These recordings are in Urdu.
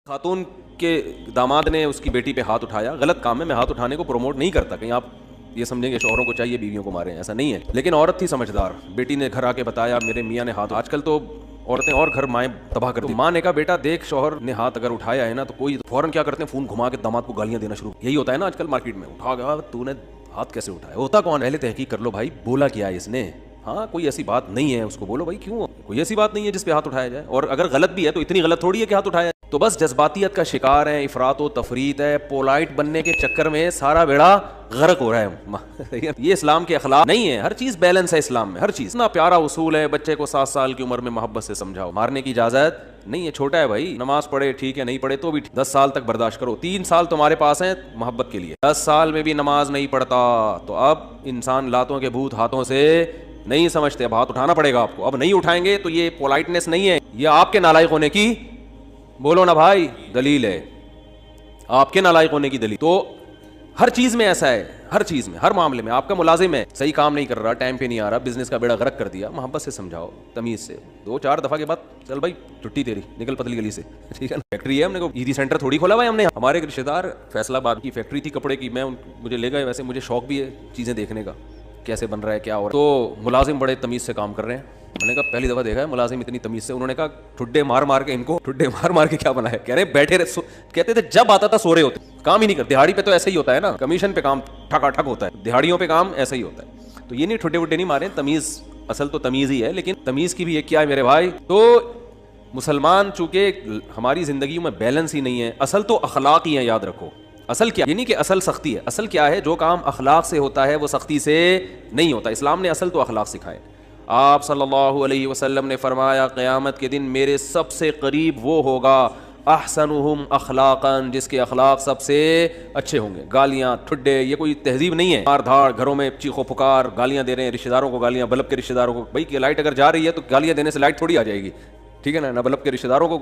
خاتون کے داماد نے اس کی بیٹی پہ ہاتھ اٹھایا، غلط کام ہے، میں ہاتھ اٹھانے کو پروموٹ نہیں کرتا، کہیں آپ یہ سمجھیں گے شوہروں کو چاہیے بیویوں کو ماریں، ایسا نہیں ہے، لیکن عورت تھی سمجھدار، بیٹی نے گھر آ کے بتایا میرے میاں نے ہاتھ، آج کل تو عورتیں اور گھر مائیں تباہ کر دی، ماں نے کہا بیٹا دیکھ شوہر نے ہاتھ اگر اٹھایا ہے نا تو کوئی فوراً کیا کرتے ہیں، فون گھما کے داماد کو گالیاں دینا شروع، یہی ہوتا ہے نا آج کل مارکیٹ میں، اٹھا گیا تو نے ہاتھ کیسے اٹھایا، ہوتا کون، پہلے تحقیق کر لو بھائی بولا کیا ہے اس نے، ہاں کوئی ایسی بات نہیں ہے، اس کو بولو بھائی کیوں، کوئی ایسی بات نہیں ہے جس پہ ہاتھ اٹھایا جائے، اور اگر غلط بھی ہے تو اتنی غلط تھوڑی ہے کہ ہاتھ اٹھایا جائے، تو بس جذباتیت کا شکار ہے، افراط و تفریط ہے، پولائٹ بننے کے چکر میں سارا بیڑا غرق ہو رہا ہے، یہ اسلام کے اخلاق نہیں ہے، ہر چیز بیلنس ہے اسلام میں، ہر چیز، اتنا پیارا اصول ہے، بچے کو 7 سال کی عمر میں محبت سے سمجھاؤ، مارنے کی اجازت نہیں ہے، چھوٹا ہے بھائی، نماز پڑھے ٹھیک ہے، نہیں پڑھے تو بھی 10 سال تک برداشت کرو، 3 سال تمہارے پاس ہیں محبت کے لیے، 10 سال میں بھی نماز نہیں پڑھتا تو اب انسان لاتوں کے بھوت ہاتھوں سے نہیں سمجھتے، اب ہاتھ اٹھانا پڑے گا آپ کو، اب نہیں اٹھائیں گے تو یہ پولائٹنس نہیں ہے، یہ آپ کے نالائق ہونے کی، بولو نا بھائی، دلیل ہے، آپ کے نالائق ہونے کی دلیل، تو ہر چیز میں ایسا ہے، ہر چیز میں، ہر معاملے میں، آپ کا ملازم ہے صحیح کام نہیں کر رہا، ٹائم پہ نہیں آ رہا، بزنس کا بیڑا غرق کر دیا، محبت سے سمجھاؤ، تمیز سے، 2-4 دفعہ کے بعد چل بھائی چھٹی تیری، نکل پتلی گلی سے، ٹھیک ہے نا، فیکٹری ہے ہم نے کو ایزی سینٹر تھوڑی کھولا ہوا ہے ہم نے، ہمارے رشتے دار فیصل آباد کی فیکٹری تھی کپڑے کی، میں مجھے لے گئے، ویسے مجھے شوق بھی ہے چیزیں دیکھنے کا کیسے بن رہا ہے کیا ہو رہا ہے، تو ملازم بڑے تمیز سے کام کر رہے ہیں، میں نے کہا پہلی دفعہ دیکھا ہے ملازم اتنی تمیز سے، انہوں نے کہا ٹھڈے مار مار کے ان کو ٹھڈے مار مار کے کیا بنا ہے، کہہ رہے بیٹھے کہتے تھے جب آتا تھا سو رہے ہوتے، کام ہی نہیں کرتے، دہاڑی پہ تو ایسا ہی ہوتا ہے نا، کمیشن پہ کام ٹھکا ٹھک ہوتا ہے، دہاڑیوں پہ کام ایسا ہی ہوتا ہے، تو یہ نہیں ٹھڈے وڈے نہیں مارے، تمیز، اصل تو تمیز ہی ہے، لیکن تمیز کی بھی ایک کیا ہے میرے بھائی، تو مسلمان چونکہ ہماری زندگیوں میں بیلنس ہی نہیں ہے، اصل تو اخلاق ہی ہے، یاد رکھو، اصل کیا، یہ نہیں کہ اصل سختی ہے، اصل کیا ہے، جو کام اخلاق سے ہوتا ہے وہ سختی سے نہیں ہوتا، اسلام نے اصل تو اخلاق سکھائے، آپ صلی اللہ علیہ وسلم نے فرمایا قیامت کے دن میرے سب سے قریب وہ ہوگا احسنہم اخلاقا، جس کے اخلاق سب سے اچھے ہوں گے، گالیاں ٹھڈے یہ کوئی تہذیب نہیں ہے، مار دھاڑ، گھروں میں چیخو پکار، گالیاں دے رہے ہیں رشتہ داروں کو، گالیاں بلب کے رشتہ داروں کو، بھائی کہ لائٹ اگر جا رہی ہے تو گالیاں دینے سے لائٹ تھوڑی آ جائے گی، ٹھیک ہے نا، نہ بلب کے رشتہ داروں کو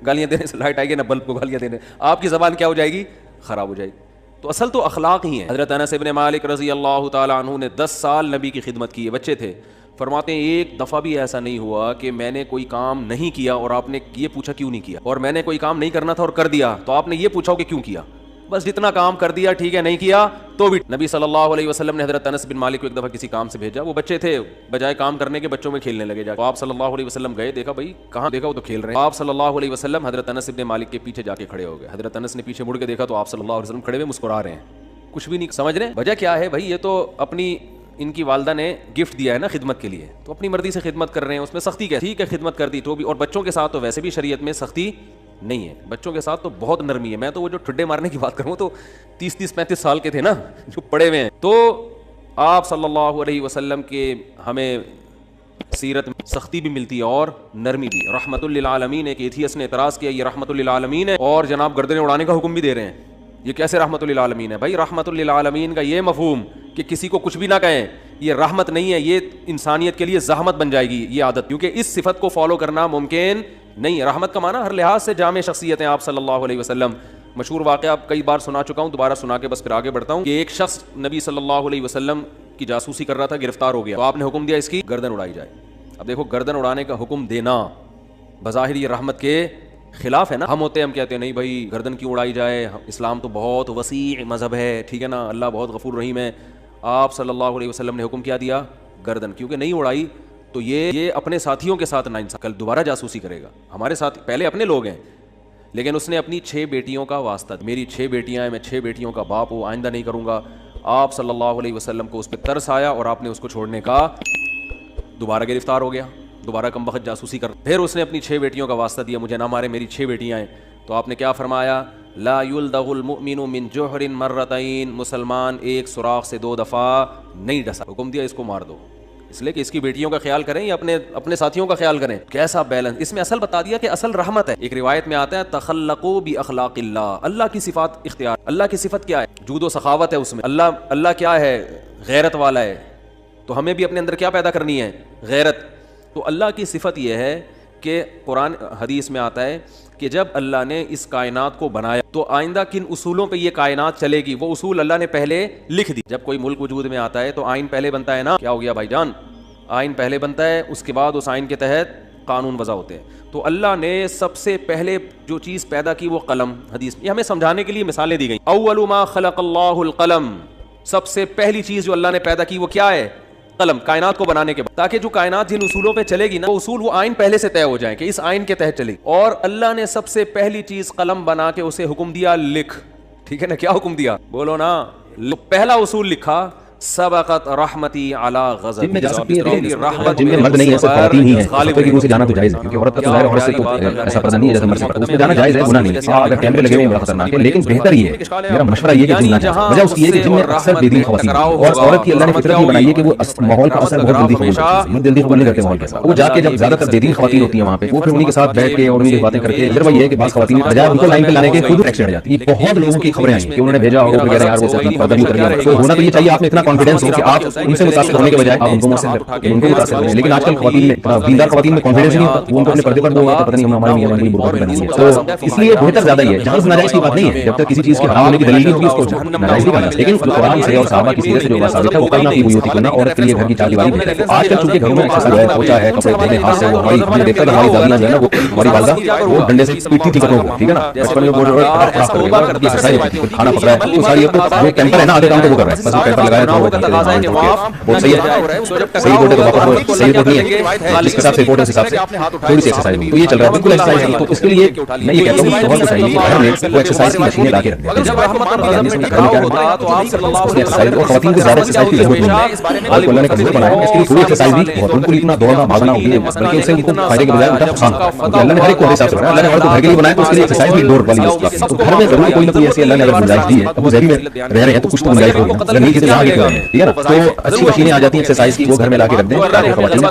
گالیاں دینے سے لائٹ آئے گی، نہ بلب کو گالیاں دینے، آپ کی زبان کیا ہو جائے گی، خراب ہو جائے گی، تو اصل تو اخلاق ہی ہے، حضرت انس بن مالک رضی اللہ تعالی عنہ نے 10 سال نبی کی خدمت کی ہے، بچے تھے، فرماتے ہیں ایک دفعہ بھی ایسا نہیں ہوا کہ میں نے کوئی کام نہیں کیا اور آپ نے یہ پوچھا کیوں نہیں کیا، اور میں نے کوئی کام نہیں کرنا تھا اور کر دیا تو آپ نے یہ پوچھا کہ کیوں کیا، بس جتنا کام کر دیا ٹھیک ہے، نہیں کیا تو بھی، نبی صلی اللہ علیہ وسلم نے حضرت انس بن مالک کو ایک دفعہ کسی کام سے بھیجا، وہ بچے تھے، بجائے کام کرنے کے بچوں میں کھیلنے لگے جا، تو آپ صلی اللہ علیہ وسلم گئے، دیکھا بھائی کہاں، دیکھا وہ تو کھیل رہے ہیں، آپ صلی اللہ علیہ وسلم حضرت انس بن مالک کے پیچھے جا کے کھڑے ہو گئے، حضرت انس نے پیچھے مڑ کے دیکھا تو آپ صلی اللہ علیہ وسلم کھڑے ہوئے مسکرا رہے ہیں، کچھ بھی نہیں سمجھ رہے، وجہ کیا ہے بھائی، یہ تو اپنی ان کی والدہ نے گفٹ دیا ہے نا خدمت کے لیے، تو اپنی مرضی سے خدمت کر رہے ہیں، اس میں سختی کیا، ٹھیک ہے خدمت کر دی تو بھی، اور بچوں کے ساتھ تو ویسے بھی شریعت میں سختی نہیں ہے، بچوں کے ساتھ تو بہت نرمی ہے، میں تو وہ جو ٹھڈے مارنے کی بات کروں تو 30-35 سال کے تھے نا جو پڑے ہوئے ہیں، تو آپ صلی اللہ علیہ وسلم کے ہمیں سیرت میں سختی بھی ملتی ہے اور نرمی بھی، رحمت للعالمین، ایک ایتھیس نے اعتراض کیا یہ رحمت للعالمین ہے اور جناب گردنیں اڑانے کا حکم بھی دے رہے ہیں، یہ کیسے رحمت للعالمین ہے، بھائی رحمت للعالمین کا یہ مفہوم کہ کسی کو کچھ بھی نہ کہیں یہ رحمت نہیں ہے، یہ انسانیت کے لیے زحمت بن جائے گی یہ عادت، کیونکہ اس صفت کو فالو کرنا ممکن نہیں ہے، رحمت کا معنی ہر لحاظ سے جامع شخصیت ہیں آپ صلی اللہ علیہ وسلم، مشہور واقعہ کئی بار سنا چکا ہوں، دوبارہ سنا کے بس پھر آگے بڑھتا ہوں، کہ ایک شخص نبی صلی اللہ علیہ وسلم کی جاسوسی کر رہا تھا، گرفتار ہو گیا، تو آپ نے حکم دیا اس کی گردن اڑائی جائے، اب دیکھو گردن اڑانے کا حکم دینا بظاہر یہ رحمت کے خلاف ہے نا، ہم ہوتے ہیں ہم کہتے ہیں نہیں بھائی گردن کیوں اڑائی جائے، اسلام تو بہت وسیع مذہب ہے، ٹھیک ہے نا، اللہ بہت غفور رحیم ہے، آپ صلی اللہ علیہ وسلم نے حکم کیا دیا گردن، کیونکہ نہیں اڑائی تو یہ اپنے ساتھیوں کے ساتھ ناانصاف، کل دوبارہ جاسوسی کرے گا، ہمارے ساتھ پہلے اپنے لوگ ہیں، لیکن اس نے اپنی 6 بیٹیوں کا واسطہ، میری 6 بیٹیاں ہیں، میں 6 بیٹیوں کا باپ ہوں، آئندہ نہیں کروں گا، آپ صلی اللہ علیہ وسلم کو اس پہ ترس آیا اور آپ نے اس کو چھوڑنے کا، دوبارہ گرفتار ہو گیا، دوبارہ کم وقت جاسوسی کر، پھر اس نے اپنی 6 بیٹیوں کا واسطہ دیا مجھے نہ مارے، میری 6 بیٹیاں ہیں، تو آپ نے کیا فرمایا، لا یلدغ المؤمن من جوہر مرتین، مسلمان ایک سوراخ سے 2 دفعہ نہیں ڈسا، حکم دیا اس کو مار دو، اس لیے کہ اس کی بیٹیوں کا خیال کریں یا اپنے ساتھیوں کا خیال کریں، کیسا بیلنس، اس میں اصل بتا دیا کہ اصل رحمت ہے، ایک روایت میں آتا ہے تخلقوا باخلاق اللہ، اللہ کی صفات اختیار، اللہ کی صفت کیا ہے، جود و سخاوت ہے اس میں، اللہ کیا ہے، غیرت والا ہے، تو ہمیں بھی اپنے اندر کیا پیدا کرنی ہے، غیرت، تو اللہ کی صفت یہ ہے کہ قرآن حدیث میں آتا ہے کہ جب اللہ نے اس کائنات کو بنایا تو آئندہ کن اصولوں پہ یہ کائنات چلے گی، وہ اصول اللہ نے پہلے لکھ دی، جب کوئی ملک وجود میں آتا ہے تو آئین پہلے بنتا ہے نا، کیا ہو گیا بھائی جان، آئین پہلے بنتا ہے، اس کے بعد اس آئین کے تحت قانون وضع ہوتے ہیں. تو اللہ نے سب سے پہلے جو چیز پیدا کی وہ قلم. حدیث یہ ہمیں سمجھانے کے لیے مثالیں دی گئیں. اول ما خلق اللہ القلم, سب سے پہلی چیز جو اللہ نے پیدا کی وہ کیا ہے؟ قلم. کائنات کو بنانے کے بعد, تاکہ جو کائنات جن اصولوں پہ چلے گی نا, وہ اصول وہ آئین پہلے سے طے ہو جائیں کہ اس آئین کے تحت چلے گی. اور اللہ نے سب سے پہلی چیز قلم بنا کے اسے حکم دیا لکھ. ٹھیک ہے نا, کیا حکم دیا بولو نا؟ پہلا اصول لکھا سبقت رحمتی علی غضب. جن میں جا سکتی ہے جن میں مرد نہیں ہے, صرف خواتین ہی ہیں. خطے کی روح سے جانا تو جائز ہے, کیونکہ عورت کا تو ظاہر عورت سے تو ایسا پردہ نہیں ہے جیسے مرد سے. اس میں جانا جائز ہے, گناہ نہیں ہے. اگر کیمرے لگے ہوئے بڑا خطرناک ہے, لیکن بہتر یہ ہے, میرا مشورہ یہ ہے کہ جنہ وجہ اس کی ہے کہ جن میں اکثر بے دین خواتین, اور عورت کی اللہ نے فطرت یہ بنائی ہے کہ وہ ماحول کا اثر بہت جلدی قبول کرتی ہے, جلدی قبول نہیں کرتے ماحول کے ساتھ. وہ جا کے جب زیادہ تر بے دین خواتین ہوتی ہیں وہاں پہ, وہ پھر انہیں کے ساتھ بیٹھ کے اور انہیں باتیں کر کے, ادھر وہ یہ ہے کہ بعض خواتین بجائے ان کو لائن پہ لانے کے خود ایکسیڈنٹ ہو جاتی ہے. بہت لوگوں کی خبریں آئی ہیں کہ انہوں نے بھیجا ہوگا وغیرہ, یار وہ پردہ نہیں کر دیا. تو ہونا تو یہ چاہیے آپ میں اتنا کانفیڈینس ہو کہ آپ ان سے متاثر ہونے کے بجائے آپ ان کو متاثر ہونے. لیکن آج کل خواتین میں, دیندار خواتین میں کانفیڈینس نہیں ہوتا, وہ ان کو اپنے پردے پر وہ پتہ نہیں ہمارے میاں کی برقع پہنی ہے. تو اس لیے بہتر زیادہ یہ ہے, جہاں ناجائز کی بات نہیں ہے, جب تک کسی چیز کے حرام ہونے کی دلیل نہیں ہوگی اس کو ناجائز نہیں کرنا. لیکن قرآن سے اور صحابہ کی سیرت سے جو بات ثابت ہے وہ کرنا کی بیوتی کرنا, عورت کے لیے گھر کی چار دیواری بہتر ہے. آج کل چونکہ گھروں میں ایکسرسائز ہے, پوچھا ہے, کپڑے دھونے ہاتھ سے, وہ ہماری دیکھتا ہے ہماری دادیاں جو ہے نا, وہ ہماری والدہ وہ ڈنڈے سے پیٹتی تھی کپڑوں کو, ٹھیک ہے نا, بچپن میں وہ ایکسرسائز ہوتی ہے, کھانا پک رہا ہے, وہ ساری جو ٹیمپر ہے نا آدھے کام کو وہ کر رہا ہے, بس وہ ٹیمپر لگایا تو وہ صحیح ہے, صحیح بولتے تو واپس صحیح بات نہیں ہے, جس کے حساب سے رپورٹ ہے اس حساب سے تھوڑی سی ایکسرسائز ہوگی. تو یہ چل رہا ہے بالکل ایکسرسائز ہے. تو اس کے لیے میں یہ کہتا ہوں کہ بہت چاہیے گھر میں وہ ایکسرسائز کی مشینیں لا کے رکھ دیں. خواتین کو زیادہ ایکسرسائز کی ضرورت نہیں ہے, اور اللہ نے کمزور بنایا ہے, اس کے لیے تھوڑی ایکسرسائز بھی بہت, ان کو اتنا دوڑنا بھاگنا ہوگی بلکہ اس سے ان کو فائدے کے بجائے الٹا نقصان ہے. اللہ نے ہر ایک کو حساب سے بنایا, اللہ نے عورت کو گھر کے لیے بنایا تو اس کے لیے ایکسرسائز بھی دوڑ والی ہے. تو گھر میں ضرور کوئی نہ کوئی ایسی اللہ نے اگر گنجائش دی ہے, اب وہ ذہنی میں رہ رہے ہیں تو کچھ تو گنجائش ہوگی, اگر نہیں کسی یہاں ٹھیک ہے نا. تو اچھی مشینیں آ جاتی ہیں ایکسرسائز کی, وہ گھر میں لا کے رکھ دیں تاکہ خواتین یا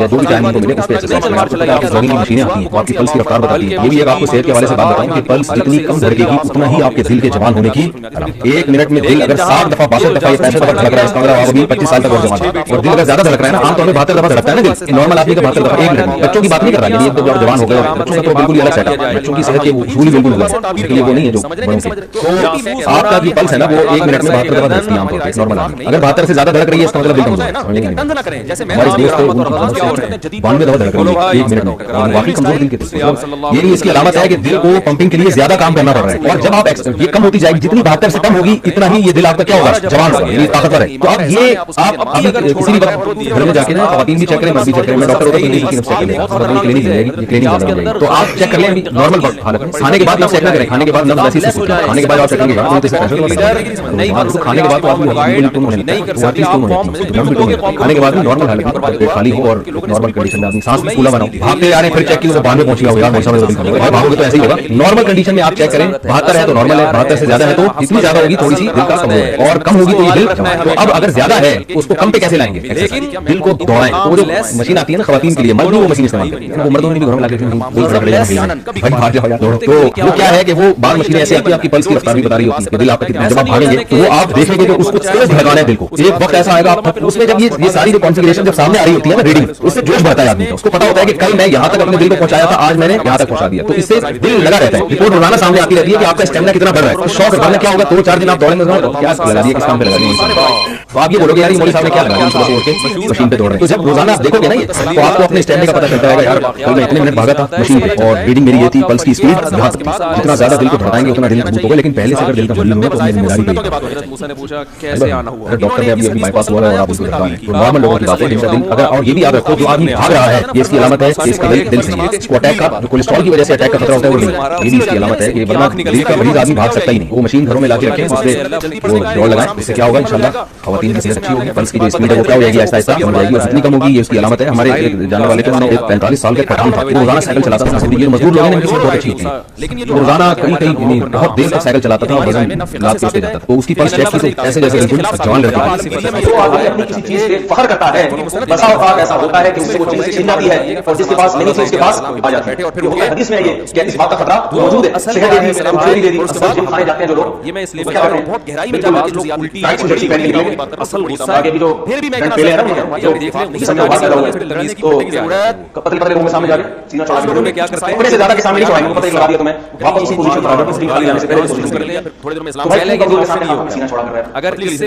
جو بھی ٹائم ان کو ملے اس پہ ایکسرسائز کریں. آپ کی جوگنگ کی مشینیں آتی ہیں, آپ کی پلس کی رفتار بتاتی ہیں. یہ بھی ایک آپ کو صحت کے حوالے سے بات بتاؤں کہ پلس جتنی کم دھڑکے گی اتنا ہی آپ کے دل کے جوان ہونے کی علامت. ایک منٹ میں دل اگر 60 دفعہ 62 دفعہ یا 65 دفعہ دھڑک رہا ہے, اس کا مطلب آپ ابھی 25 سال تک اور جوان ہے. اور دل اگر زیادہ دھڑک رہا ہے نا, عام طور پہ 72 دفعہ دھڑکتا ہے نا دل, نارمل آدمی کا 72 دفعہ ایک منٹ میں. بچوں کی بات نہیں کر رہا, یعنی ایک دو جوان ہو گئے, بچوں کا تو بالکل ہی الگ سیٹ ہے, بچوں کی صحت کے اصول ہی بالکل الگ ہے, اس لیے وہ نہیں ہے جو بڑوں کے. تو آپ کا جو پلس ہے نا وہ ایک منٹ میں 72 دفعہ دھڑکتی ہے عام طور پہ نارمل آدمی. اگر 72 سے زیادہ دھڑک رہی ہے اس کا مطلب دل کمزور ہے, سمجھیں گے. ہمارے دوست کو 92 دفعہ دھڑک رہی ہے ایک منٹ میں, واقعی کمزور دل کے تھے. یہ اس کی علامت ہے کہ دل کو پمپنگ کے لیے زیادہ کام کرنا پڑ رہا ہے. اور جب آپ یہ کم ہوتی جائے گی, جتنی 72 سے کم ہوگی اتنا ہی یہ دل آپ کا کیا ہوگا, جوان ہوگا, یعنی طاقتور ہے. تو اب یہ آپ کسی بھی وقت گھر میں جا کے نا خواتین بھی چیک کریں, مرد بھی چیک کریں. میں ڈاکٹر ہوتا تو نہیں چیک کریں, کلینک لے گی, کلینک جانا ہے تو آپ چیک کر لیں نارمل حالت میں. کھانے کے بعد نفس چیک نہ کریں, کھانے کے بعد نفس ایسی سے سوچیں, کھانے کے بعد آپ چیک کریں گے کھانے کے بعد تو آپ کھانے کے بعد بھی نارمل حالت میں پیٹ خالی ہو اور نارمل کنڈیشن میں آدمی سانس بھی پھولا بنا ہو, بھاگتے آ رہے پھر چیک کی وہ 92 پہنچ گیا ہو, یار موسم میں بھاگو گے تو ایسے ہی ہوگا. نارمل کنڈیشن میں آپ چیک کریں, 72 ہے تو نارمل ہے, 72 سے زیادہ ہے تو اتنی زیادہ ہوگی تھوڑی سی دل کا کمزور ہے, اور کم ہوگی تو یہ دل. تو اب اگر زیادہ ہے تو اس کو کم پہ کیسے لائیں گے, دل کو دوڑائیں. وہ جو مشین آتی ہے نا خواتین کے لیے, مرد وہ مشین استعمال کریں, وہ مردوں نے بھی گھروں میں لا کے تو وہ کیا ہے کہ وہ بعض مشینیں ایسی آتی ہیں آپ کی پلس کی رفتار بھی بتا رہی ہوتی ہے کہ دل آپ کا کتنا, جب آپ بھاگیں گے تو وہ آپ دیکھیں گے کہ اس کو تیز بھگانا ہے دل کو. ایک وقت ایسا آئے گا آپ اس میں جب یہ ساری جو کانفیگریشن جب سامنے آ رہی ہوتی ہے نا ریڈنگ, اس سے جوش بڑھتا ہے آدمی کا, اس کو پتا ہوتا ہے کہ کل میں یہاں تک اپنے دل کو پہنچایا تھا, آج میں نے یہاں تک پہنچا دیا. تو اس سے دل لگا رہتا ہے, رپورٹ روزانہ سامنے آتی رہتی ہے کہ آپ کا اسٹیمنا کتنا بڑھ رہا ہے. شوق بڑھنا کیا ہوگا, 2-4 دن آپ دوڑیں گے کیا لگا دیے, کس کام پہ لگا دیے, تو آپ یہ بولو گے یار مولوی صاحب نے کیا لگا صبح سے اٹھ کے مشین پہ دوڑ رہے ہیں. تو جب روزانہ آپ دیکھو گے نا یہ, تو آپ کو اپنے اسٹیمنا کا پتہ چلتا ہے یار کل میں اتنے منٹ بھاگا تھا مشین پہ, اور ریڈنگ میری یہ تھی, پلس کی اسپیڈ یہاں تک, جتنا زیادہ دل کو دھڑکائیں گے اتنا دل مضبوط ہوگا. لیکن پہلے سے اگر دل کا مریض ہوگا تو ہمیں ذمہ داری پہ ڈاکٹر نے ابھی بائی پاس ہوا ہے اور آپ اس کو دھڑکائیں. تو نارمل لوگوں کی بات ہے جن کا دل اگر, اور یہ بھی یاد رکھو جو آدمی بھاگ رہا ہے یہ اس کی علامت ہے کہ اس کا دل صحیح ہے. اس کو اٹیک کا جو کولیسٹرول کی وجہ سے اٹیک کا خطرہ ہوتا ہے وہ نہیں, یہ بھی اس کی علامت ہے کہ ورنہ دل کا مریض آدمی بھاگ سکتا ہی نہیں. وہ مشین گھروں میں لا کے رکھیں, اس پہ وہ دوڑ لگائیں, اس سے کیا ہوگا انشاءاللہ خواتین کی صحت اچھی ہوگی, پلس کی جو اسپیڈ ہے وہ کیا ہو جائے گی, آہستہ آہستہ کم ہو جائے گی, اور جتنی کم ہوگی یہ اس کی علامت ہے. ہمارے جاننے والے کے ایک 45 سال کا پٹھان تھا, وہ روزانہ سائیکل چلاتا تھا. یہ مزدور لوگ ہیں ان کی صحت بہت اچھی ہوتی ہے, روزانہ کئی بہت دیر تک سائیکل چلاتا تھا, وزن لاد کے اس پہ جاتا تھا. تو اس کی پلس چیک کی تو ایسے جیسے بالکل جوان لڑکا اپنی کسی چیز پہ فخر کرتا ہے. بسا اوقات ایسا ہوتا ہے کہ اس سے وہ چیز چھین جاتی ہے اور جس کے پاس نہیں تھی اس کے پاس آ جاتی ہے. پھر ہوتا ہے حدیث میں یہ کہ اس بات کا خطرہ موجود ہے. صحت دے دی, خوشحالی دے دی, اس کے بعد جم کھانے جاتے ہیں جو لوگ, یہ میں اس لیے بہت گہرائی میں جا کے الٹی جرسی پہن کے نکلے اصل غصہ ہے کہ جو پہلے ہے نا جو سمجھو بات کر رہا ہوں تو پتلے پتلے لوگوں کے سامنے جا کے سینہ چڑھا کے میں کیا کرتا ہے, تھوڑے سے زیادہ کے سامنے نہیں چڑھائیں گے, پتہ لگا دیا تو میں واپس اسی پوزیشن پر آ جاؤں, اس لیے خالی جانے سے پہلے پوزیشن کر لیا. تھوڑے دیر میں اسلام پہلے کے سامنے نہیں سینہ چڑھا کر رہا ہے. اگر اس سے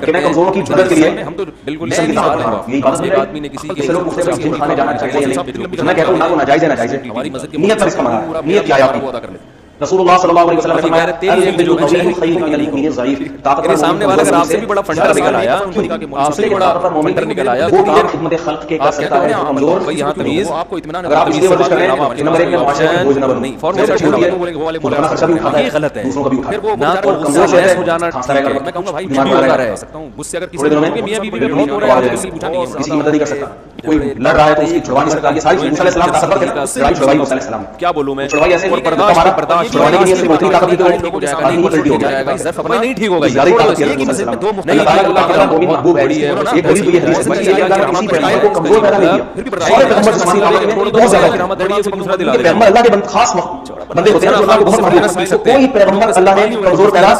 کہ میں کمزوروں کی مدد کے لیے ہم تو بالکل جسم کی طاقت بڑھاؤں. یہ عبادت ایک آدمی نے کسی ہے. کسی لوگ مجھ سے جم کھانے جانا چاہیے یا نہیں. میں کہتا ہوں نہ وہ ناجائز ہے ناجائز ہے. نیت پر اس کا منع ہے. نیت کیا ہے آپ کی؟ رسول اللہ صلی اللہ علیہ وسلم نے فرمایا سامنے والا اگر آپ سے بھی بڑا فنڈر نکل آیا آپ سے بڑا فنڈر نکل آیا وہ کام خدمت خلق کے کر سکتا ہے کمزور. بھائی یہاں تمیز آپ کو اطمینان اگر آپ اس لیے ورزش کر رہے ہیں نمبر 1 میں معاشرے میں بوجھ نہ بنو. نہیں فورمل اپنا خرچہ بھی اٹھاتا ہے, غلط ہے. دوسروں کا بھی اٹھاتا ہے. نہ تو کمزور غصہ ہے ہو جانا میں کہوں گا بھائی ہوتا رہ سکتا ہوں غصے اگر کسی کے میاں بیوی میں بہت ہو رہا ہے کسی پوچھا نہیں کسی کی مدد نہیں کر سکتا. کوئی لڑ رہا ہے تو اس کی چھڑوا نہیں سکتا. یہ ساری موسی علیہ السلام طاقتور تھے. لڑائی چھڑوائی موسی علیہ السلام. کیا بولوں میں چھڑوائی ایسے اور برداشت چھڑوانے کے لیے صرف اتنی طاقت کی نہیں ٹھیک ہوگا زیادہ طاقت کی اللہ تعالیٰ اللہ کا مومن محبوب ہے. ایک غریب کو یہ حدیث سمجھ لیجیے کہ کسی پیغمبر کو کمزور پیدا نہیں کیا. سارے پیغمبر جسمانی طاقت میں بہت زیادہ ہے. پیغمبر اللہ کے خاص بندے ہوتے ہیں جو اللہ کو بہت محبوب ہیں. کوئی پیغمبر اللہ نے کمزور پیدا